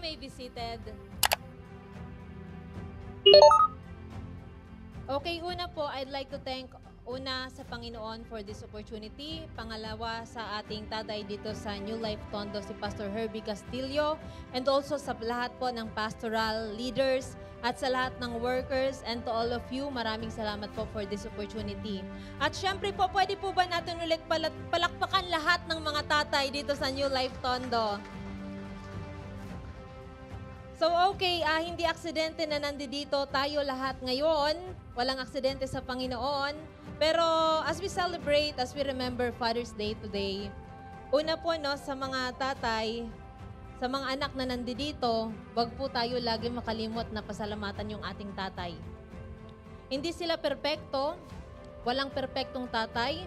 may be seated. Okay, una po, I'd like to thank sa Panginoon for this opportunity. Pangalawa, sa ating tatay dito sa New Life Tondo, si Pastor Herbie Castillo. And also sa lahat po ng pastoral leaders at sa lahat ng workers and to all of you, maraming salamat po for this opportunity. At syempre po, pwede po ba natin ulit palakpakan lahat ng mga tatay dito sa New Life Tondo? So okay, hindi aksidente na nandito tayo lahat ngayon. Walang aksidente sa Panginoon. Pero as we celebrate, as we remember Father's Day today, una po no, sa mga tatay, sa mga anak na nandito, wag po tayo lagi makalimot na pasalamatan yung ating tatay. Hindi sila perpekto, walang perpektong tatay.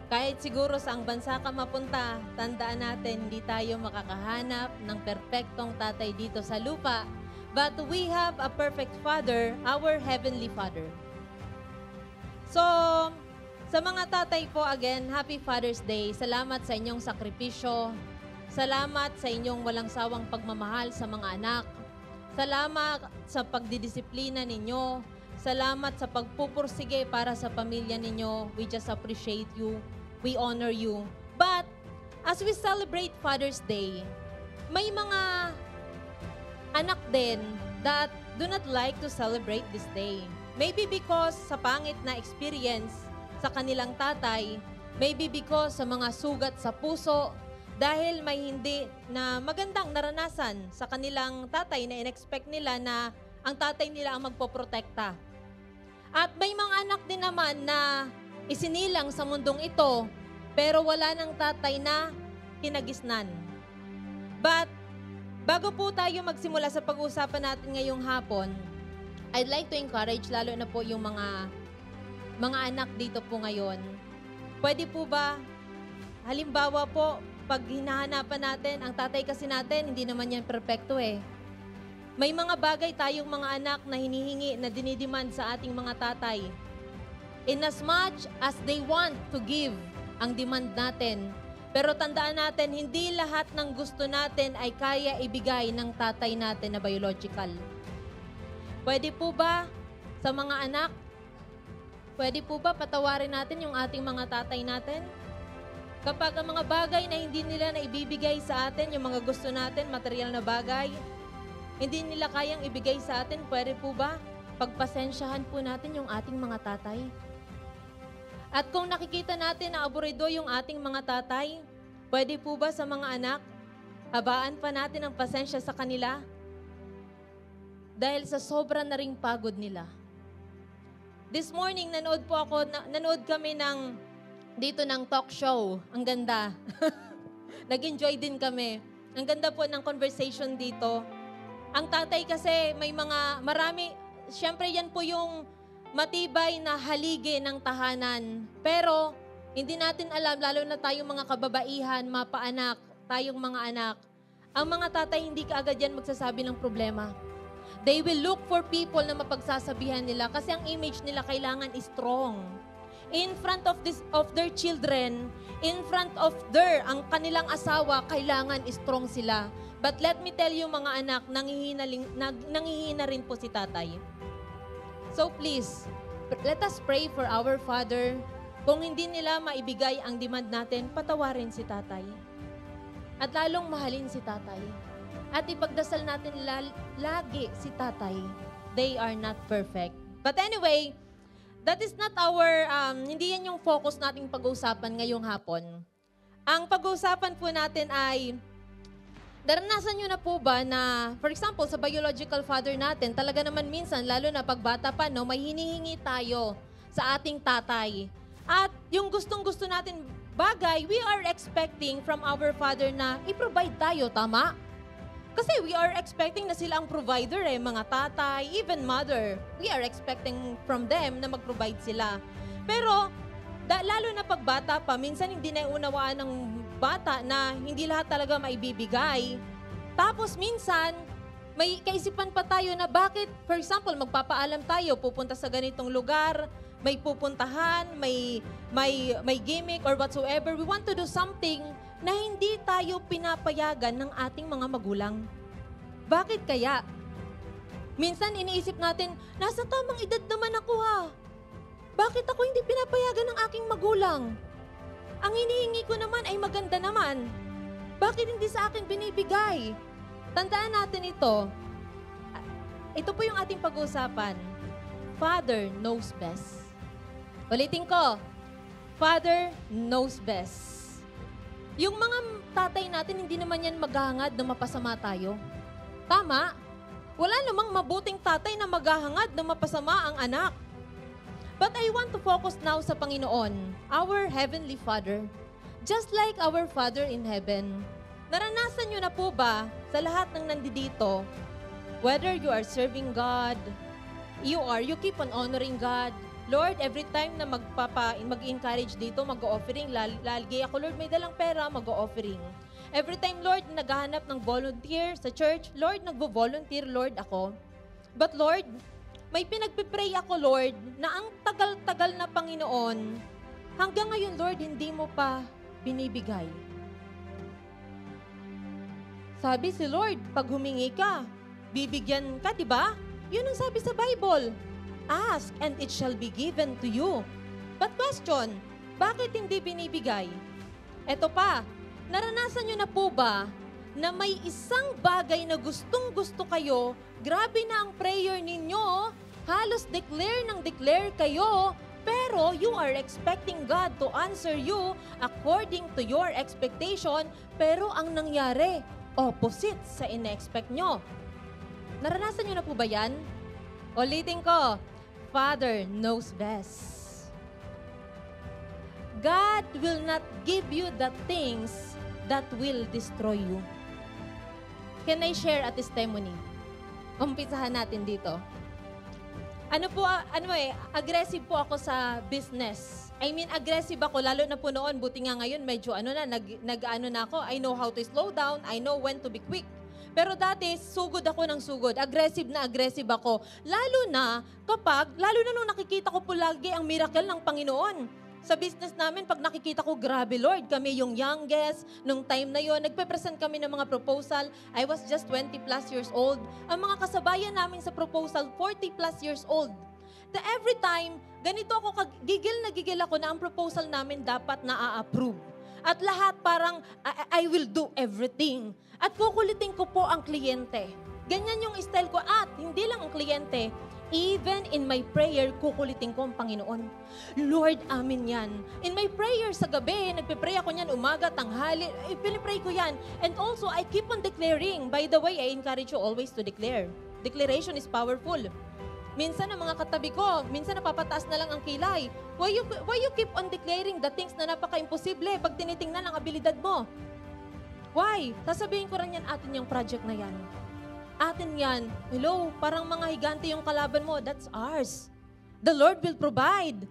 Kahit siguro sa ang bansa ka mapunta, tandaan natin, hindi tayo makakahanap ng perpektong tatay dito sa lupa. But we have a perfect Father, our Heavenly Father. So, sa mga tatay po, again, Happy Father's Day. Salamat sa inyong sakripisyo. Salamat sa inyong walang sawang pagmamahal sa mga anak. Salamat sa pagdidisiplina ninyo. Salamat sa pagpupursige para sa pamilya ninyo. We just appreciate you. We honor you. But, as we celebrate Father's Day, may mga anak din that do not like to celebrate this day. Maybe because sa pangit na experience sa kanilang tatay, maybe because sa mga sugat sa puso, dahil may hindi na magandang naranasan sa kanilang tatay na in-expect nila na ang tatay nila ang magpoprotekta. At may mga anak din naman na isinilang sa mundong ito, pero wala ng tatay na kinagisnan. But, bago po tayo magsimula sa pag-uusapan natin ngayong hapon, I'd like to encourage, lalo na po yung mga anak dito po ngayon. Pwede po ba, halimbawa po, pag hinahanapan natin, ang tatay kasi natin, hindi naman yan perfecto eh. May mga bagay tayong mga anak na hinihingi, na dinidemand sa ating mga tatay. In as much as they want to give ang demand natin, pero tandaan natin, hindi lahat ng gusto natin ay kaya ibigay ng tatay natin na biological. Pwede po ba sa mga anak, pwede po ba patawarin natin yung ating mga tatay natin? Kapag ang mga bagay na hindi nila na ibibigay sa atin, yung mga gusto natin, material na bagay, hindi nila kayang ibigay sa atin, pwede po ba pagpasensyahan po natin yung ating mga tatay? At kung nakikita natin na aburido yung ating mga tatay, pwede po ba sa mga anak, habaan pa natin ang pasensya sa kanila? Dahil sa sobra na ring pagod nila. This morning, nanood kami dito ng talk show. Ang ganda. Nag-enjoy din kami. Ang ganda po ng conversation dito. Ang tatay kasi marami, syempre yan po yung matibay na haligi ng tahanan. Pero, hindi natin alam, lalo na tayong mga kababaihan, mapaanak, tayong mga anak, ang mga tatay hindi kaagad yan magsasabi ng problema. They will look for people na mapagsasabihan nila kasi ang image nila kailangan is strong. In front of their children, in front of ang kanilang asawa, kailangan strong sila. But let me tell you mga anak, nangihina rin po si tatay. So please, let us pray for our Father. Kung hindi nila maibigay ang demand natin, patawarin si tatay. At lalong mahalin si tatay. At ipagdasal natin lagi si tatay. They are not perfect. But anyway, that is not hindi yan yung focus nating pag-uusapan ngayong hapon. Ang pag-uusapan po natin ay, naranasan nyo na po ba na, for example, sa biological father natin, talaga naman minsan, lalo na pagbata pa, no, may hinihingi tayo sa ating tatay. At yung gustong-gusto natin bagay, we are expecting from our father na i-provide tayo, tama? Kasi we are expecting na sila ang provider mga tatay, even mother. We are expecting from them na mag-provide sila. Pero, lalo na pagbata pa, minsan hindi na unawaan ng bata na hindi lahat talaga maibibigay. Tapos minsan, may kaisipan pa tayo na bakit, for example, magpapaalam tayo, pupunta sa ganitong lugar, may pupuntahan, may gimmick or whatsoever. We want to do something na hindi tayo pinapayagan ng ating mga magulang. Bakit kaya? Minsan iniisip natin, nasa tamang edad naman ako ha. Bakit ako hindi pinapayagan ng aking magulang? Ang hinihingi ko naman ay maganda naman. Bakit hindi sa akin binibigay? Tandaan natin ito. Ito po yung ating pag-uusapan. Father knows best. Ulitin ko. Father knows best. Yung mga tatay natin, hindi naman yan maghahangad na mapasama tayo. Tama? Wala namang mabuting tatay na maghahangad na mapasama ang anak. But I want to focus now sa Panginoon, our Heavenly Father. Just like our Father in heaven, naranasan nyo na po ba sa lahat ng nandito, whether you are serving God, you keep on honoring God. Lord, every time na mag-encourage dito, mag-offering, lalagay ako, Lord, may dalang pera, mag-offering. Every time, Lord, naghahanap ng volunteer sa church, Lord, nagvo-volunteer, Lord, ako. But Lord, may pinagpipray ako, Lord, na ang tagal-tagal na Panginoon, hanggang ngayon, Lord, hindi mo pa binibigay. Sabi si Lord, pag humingi ka, bibigyan ka, di ba? Yun ang sabi sa Bible. Ask and it shall be given to you. But question, bakit hindi binibigay? Eto pa, naranasan nyo na po ba na may isang bagay na gustong-gusto kayo, grabe na ang prayer ninyo, halos declare kayo, pero you are expecting God to answer you according to your expectation, pero ang nangyari, opposite sa ina-expect nyo. Naranasan nyo na po ba yan? Ulitin ko, Father knows best. God will not give you the things that will destroy you. Can I share a testimony? Umpisahan natin dito. Aggressive po ako sa business. Aggressive ako, lalo na po noon, buti nga ngayon, medyo na ako. I know how to slow down, I know when to be quick. Pero dati, sugod ako ng sugod. Aggressive ako. Lalo na nung nakikita ko po lagi ang miracle ng Panginoon. Sa business namin, pag nakikita ko, grabe Lord, kami yung youngest. Nung time na yon, nagpe-present kami ng mga proposal. I was just 20 plus years old. Ang mga kasabayan namin sa proposal, 40 plus years old. Every time, ganito ako, gigil ako na ang proposal namin dapat na-approve. At lahat parang, I will do everything. At kukulitin ko po ang kliyente. Ganyan yung style ko. At hindi lang ang kliyente, even in my prayer, kukulitin ko ang Panginoon. Lord, amin yan. In my prayer sa gabi, nagpe-pray ako niyan, umaga, tanghali, pinipray ko yan. And also, I keep on declaring. By the way, I encourage you always to declare. Declaration is powerful. Minsan ang mga katabi ko, minsan napapataas na lang ang kilay. Why you keep on declaring the things na napaka-imposible pag tinitingnan ang abilidad mo? Why? Sasabihin ko rin yan, atin yung project na yan. Atin yan. Hello, parang mga higante yung kalaban mo. That's ours. The Lord will provide.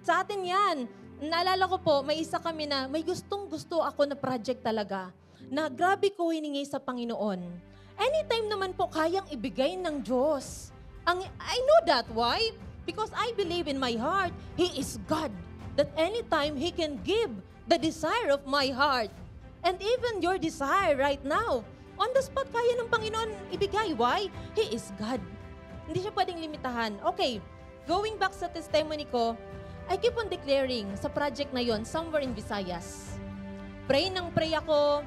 Sa atin yan. Naalala ko po, may isa kami na may gustong-gusto ako na project talaga. Na grabe ko hiningi sa Panginoon. Anytime naman po kayang ibigay ng Diyos. I know that. Why? Because I believe in my heart, He is God. That anytime He can give the desire of my heart. And even your desire right now. On the spot, kaya ng Panginoon ibigay. Why? He is God. Hindi siya pwedeng limitahan. Okay, going back sa testimony ko, I keep on declaring sa project na yon somewhere in Visayas. Pray ako,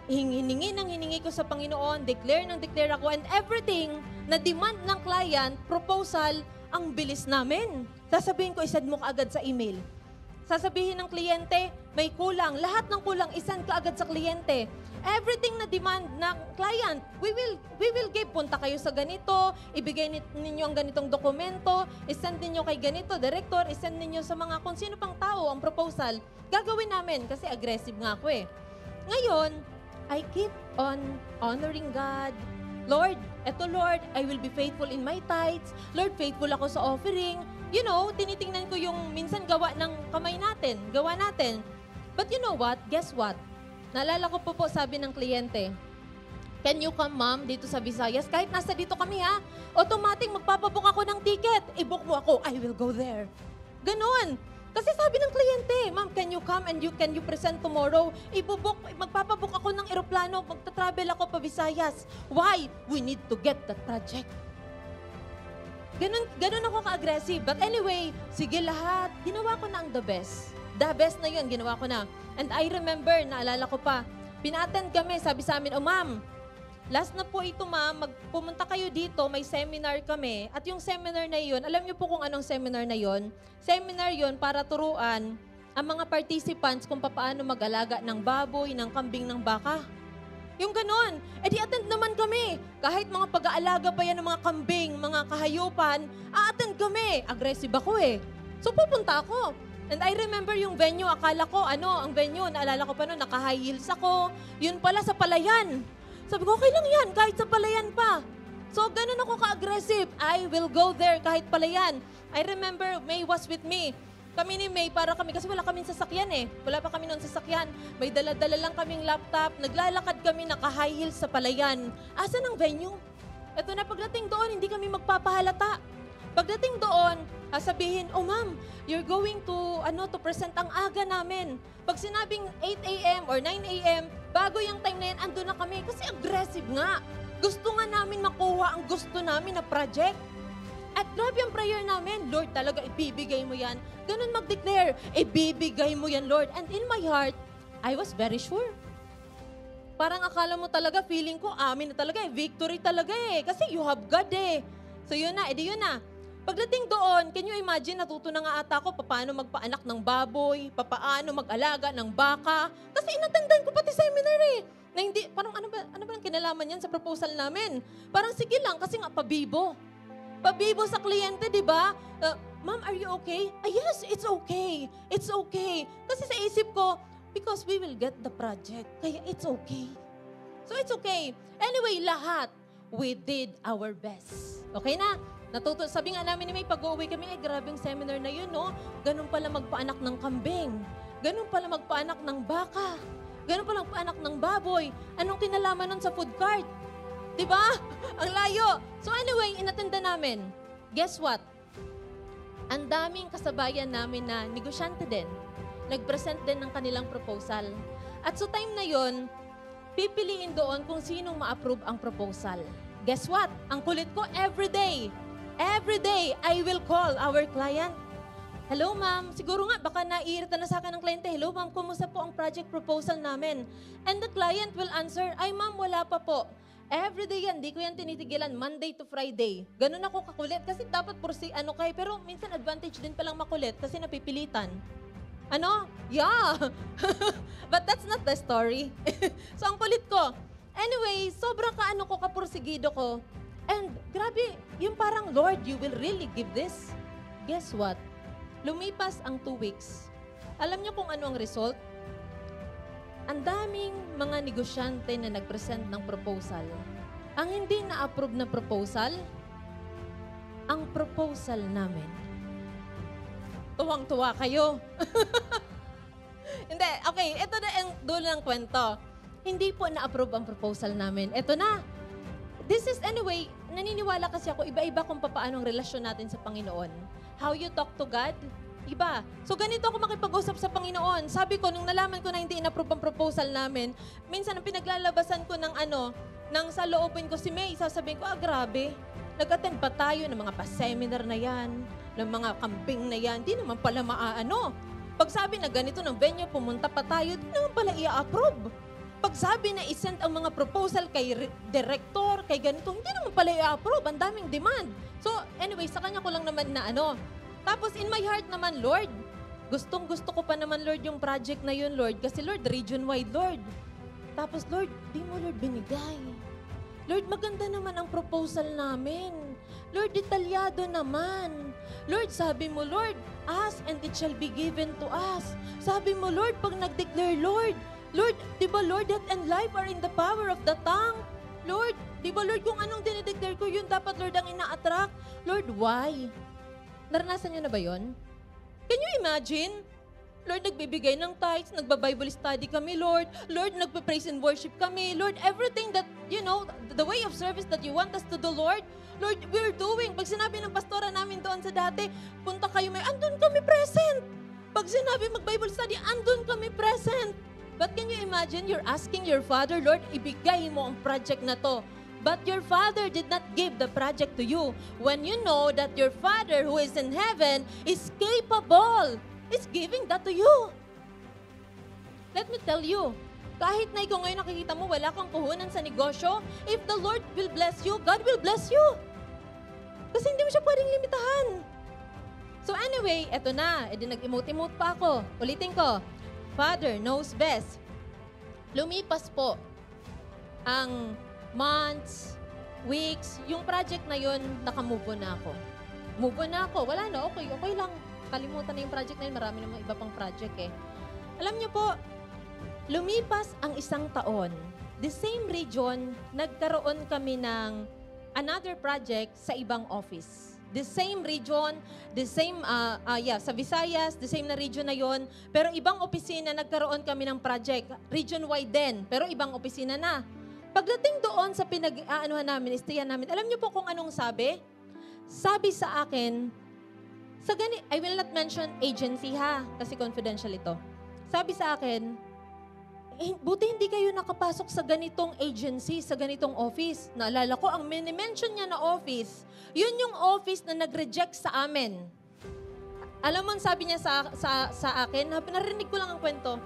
hiningi ko sa Panginoon, declare ako, and everything na demand ng client, proposal, ang bilis namin. Sasabihin ko, isend mo kaagad sa email. Sasabihin ng kliyente, may kulang. Lahat ng kulang, isend ka agad sa kliyente. Everything na demand ng client, we will give. Punta kayo sa ganito, ibigay ninyo ang ganitong dokumento, isend ninyo kay ganito, director, isend ninyo sa mga kung sino pang tao ang proposal. Gagawin namin kasi aggressive nga ako eh. Ngayon, I keep on honoring God. Lord, Lord, I will be faithful in my tithes. Lord, faithful ako sa offering. You know, tinitingnan ko yung minsan gawa ng kamay natin, gawa natin. But you know what? Guess what? Naalala ko po sabi ng kliyente, can you come, ma'am, dito sa Visayas? Kahit nasa dito kami, ha? Automatic, magpapabook ako ng ticket. I-book mo ako, I will go there. Ganon. Kasi sabi ng kliyente, ma'am, can you come and can you present tomorrow? Magpapabook ako ng eroplano, magta-travel ako pa Visayas. Why? We need to get that project. Ganun ako ka-aggressive. But anyway, sige lahat, ginawa ko na ang the best. The best na yun, ginawa ko na. And I remember, naalala ko pa, pina-attend kami, sabi sa amin, oh ma'am, last na po ito ma'am, pumunta kayo dito, may seminar kami. At yung seminar na yun, alam niyo po kung anong seminar na yun? Seminar yun para turuan ang mga participants kung paano mag-alaga ng baboy, ng kambing, ng baka. Yung ganon. E di attend naman kami. Kahit mga pag-aalaga pa yan ng mga kambing, mga kahayupan, a-attend kami. Aggressive ako eh. So pupunta ako. And I remember yung venue, akala ko, ang venue, naalala ko pa noon, naka-high heels ako. Yun pala sa Palayan. Sabi ko, okay lang yan, kahit sa Palayan pa. So, ganun ako ka-aggressive. I will go there kahit Palayan. I remember May was with me. Kami ni May, para kami, kasi wala kaming sasakyan eh. Wala pa kami noon sasakyan. May dala-dala lang kaming laptop. Naglalakad kami, naka-high heels sa Palayan. Asan ang venue? Ito na, pagdating doon, hindi kami magpapahalata. Pagdating doon, sabihin, oh ma'am, you're going to present ang aga namin. Pag sinabing 8 a.m. or 9 a.m., bago yung time na yan, ando na kami. Kasi aggressive nga. Gusto nga namin makuha ang gusto namin na project. At grabe ang prayer namin, Lord, talaga ibibigay mo yan. Ganun mag-declare, ibibigay mo yan, Lord. And in my heart, I was very sure. Parang akala mo talaga, feeling ko, amin na talaga eh. Victory talaga eh. Kasi you have God eh. So yun na, edi yun na. Pagdating doon, can you imagine, natuto na nga ata ko paano magpaanak ng baboy, paano mag-alaga ng baka. Kasi inatendan ko pati seminar eh. Na hindi, parang ano ba ang kinalaman yan sa proposal namin? Parang sige lang, kasi nga pabibo. Pabibo sa kliyente, di ba? Ma'am, are you okay? Yes, it's okay. It's okay. Kasi sa isip ko, because we will get the project. Kaya it's okay. So it's okay. Anyway, lahat, we did our best. Okay na? Sabi nga namin ni May, pag-uwi kami, grabe yung seminar na yun, no? Ganun pala magpaanak ng kambing. Ganun pala magpaanak ng baka. Ganun pala magpaanak ng baboy. Anong kinalaman nun sa food cart? Diba? Ang layo. So anyway, inatenda namin. Guess what? Ang daming kasabayan namin na negosyante din. Nag-present din ng kanilang proposal. At so time na yon, pipiliin doon kung sinong ma-approve ang proposal. Guess what? Ang kulit ko, every day, I will call our client. Hello, ma'am. Siguro nga, baka naiirita na sa akin ng kliyente. Hello, ma'am. Kumusta po ang project proposal namin? And the client will answer, ay, ma'am, wala pa po. Every day yan, di ko yan tinitigilan, Monday to Friday. Ganun ako kakulit kasi dapat pero minsan advantage din palang makulit kasi napipilitan. Yeah. But that's not the story. So, ang kulit ko. Anyway, sobrang kapursigido ko. And grabe, yung parang, Lord, you will really give this? Guess what? Lumipas ang 2 weeks. Alam niyo kung ano ang result? Ang daming mga negosyante na nag-present ng proposal. Ang hindi na-approve na proposal, ang proposal namin. Tuwang-tuwa kayo. Hindi, okay, ito na ang dulo ng kwento. Hindi po na-approve ang proposal namin. Ito na. This is anyway, naniniwala kasi ako, iba-iba kung paano ang relasyon natin sa Panginoon. How you talk to God, iba. So ganito ako makipag-usap sa Panginoon. Sabi ko, nung nalaman ko na hindi in-approve ang proposal namin, minsan ang pinaglalabasan ko ng saloobin ko si May, sasabihin ko, grabe, nag-attend pa tayo ng mga pa-seminar na yan, ng mga kambing na yan, di naman pala Pag sabi na ganito ng venue, pumunta pa tayo, di naman pala i-approve. Pag sabi na isend ang mga proposal kay director, kay ganito, hindi naman pala i-approve, ang daming demand. So anyway, sa kanya ko lang naman na Tapos in my heart naman, Lord, gustong-gusto ko pa naman, Lord, yung project na yun, Lord. Kasi Lord, region-wide, Lord. Tapos Lord, di mo, Lord, binigay. Lord, maganda naman ang proposal namin. Lord, detalyado naman. Lord, sabi mo, Lord, ask and it shall be given to us. Sabi mo, Lord, pag nag-declare, Lord, di ba, Lord, death and life are in the power of the tongue. Lord, di ba, Lord, kung anong dinideclare ko, yun dapat, Lord, ang ina-attract. Lord, why? Naranasan niyo na ba yun? Can you imagine? Lord, nagbibigay ng tithes, nagba-Bible study kami, Lord. Lord, nagpa-praise and worship kami. Lord, everything that, the way of service that you want us to do, Lord, we're doing. Pag sinabi ng pastora namin doon sa dati, punta kayo andun kami present. Pag sinabi mag-Bible study, andun kami present. But can you imagine, you're asking your Father, Lord, ibigay mo ang project na to. But your Father did not give the project to you. When you know that your Father who is in heaven is capable, is giving that to you. Let me tell you, kahit na ikaw ngayon nakikita mo, wala kang puhunan sa negosyo, if the Lord will bless you, God will bless you. Kasi hindi mo siya pwedeng limitahan. So anyway, eto na. Edi nag-emote-emote pa ako. Ulitin ko. Father knows best. Lumipas po ang months, weeks, yung project na yun, nakamove on na ako. Move on na ako. Wala na, okay lang. Kalimutan na yung project na yun. Marami namang iba pang project eh. Alam niyo po, lumipas ang isang taon. The same region, nagkaroon kami ng another project sa ibang office. The same region, the same, sa Visayas, the same na region na yon, pero ibang opisina, nagkaroon kami ng project, region-wide din, pero ibang opisina na. Pagdating doon sa pinag-aanuhan namin, istayan namin, alam niyo po kung anong sabi? Sabi sa akin, I will not mention agency ha, kasi confidential ito. Sabi sa akin, buti hindi kayo nakapasok sa ganitong agency, sa ganitong office. Naalala ko, ang mini-mention niya na office, yun yung office na nag-reject sa amin. Alam mo, sabi niya sa akin, narinig ko lang ang kwento.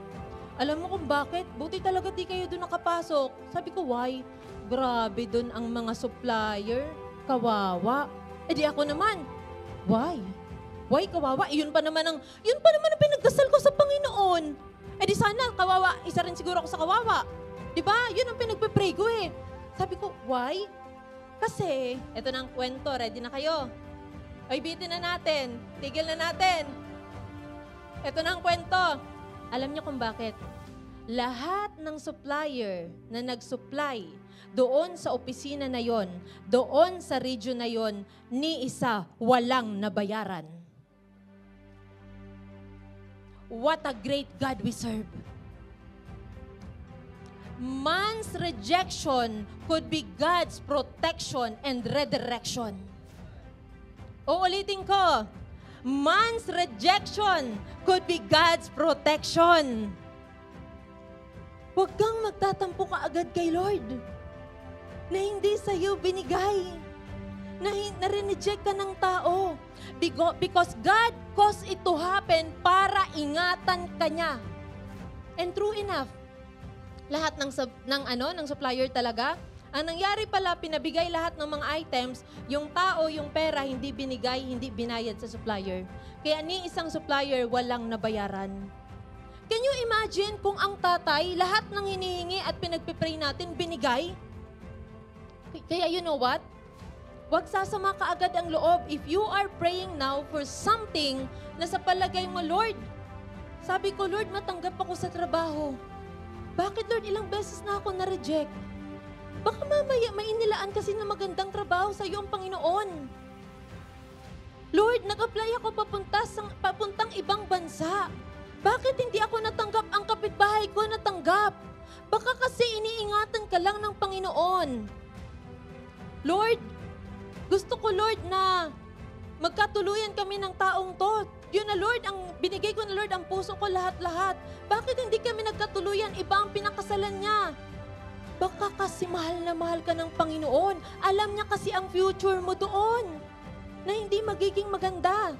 Alam mo kung bakit? Buti talaga di kayo doon nakapasok. Sabi ko, why? Grabe doon ang mga supplier. Kawawa. Eh di ako naman, why? Why kawawa? Yun pa naman ang pinagdasal ko sa Panginoon. Eh di sana, kawawa, isa rin siguro ako sa kawawa. Diba? Yun ang pinagpe-pray ko eh. Sabi ko, why? Kasi, eto na ang kwento, ready na kayo? Ay, bitin na natin. Tigil na natin. Eto na ang kwento. Alam niyo kung bakit? Lahat ng supplier na nag-supply doon sa opisina na yon, doon sa region na yon, ni isa walang nabayaran. What a great God we serve. Man's rejection could be God's protection and redirection. Uulitin ko. Man's rejection could be God's protection. Huwag kang magtatampo ka agad kay Lord na hindi sa'yo binigay, na na-reject ka ng tao. Because God caused it to happen para ingatan ka niya. And true enough, lahat ng supplier talaga, ang nangyari pala, pinabigay lahat ng mga items, yung tao, yung pera, hindi binigay, hindi binayad sa supplier. Kaya ni isang supplier, walang nabayaran. Can you imagine kung ang tatay, lahat ng hinihingi at pinagpipray natin, binigay? Kaya you know what? Huwag sasama ka agad ang loob. If you are praying now for something na sa palagay mo, Lord, sabi ko, Lord, matanggap ako sa trabaho. Bakit, Lord, ilang beses na ako na-reject? Baka mamaya mainilaan kasi na magandang trabaho sa iyo ang Panginoon. Lord, nag-apply ako papuntang ibang bansa. Bakit hindi ako natanggap? Ang kapitbahay ko natanggap. Baka kasi iniingatan ka lang ng Panginoon. Lord, gusto ko, Lord, na magkatuluyan kami ng taong to. Yun na, Lord, binigay ko na, Lord, ang puso ko lahat-lahat. Bakit hindi kami nagkatuluyan? Iba ang pinakasalan niya. Baka kasi mahal na mahal ka ng Panginoon. Alam niya kasi ang future mo doon na hindi magiging maganda.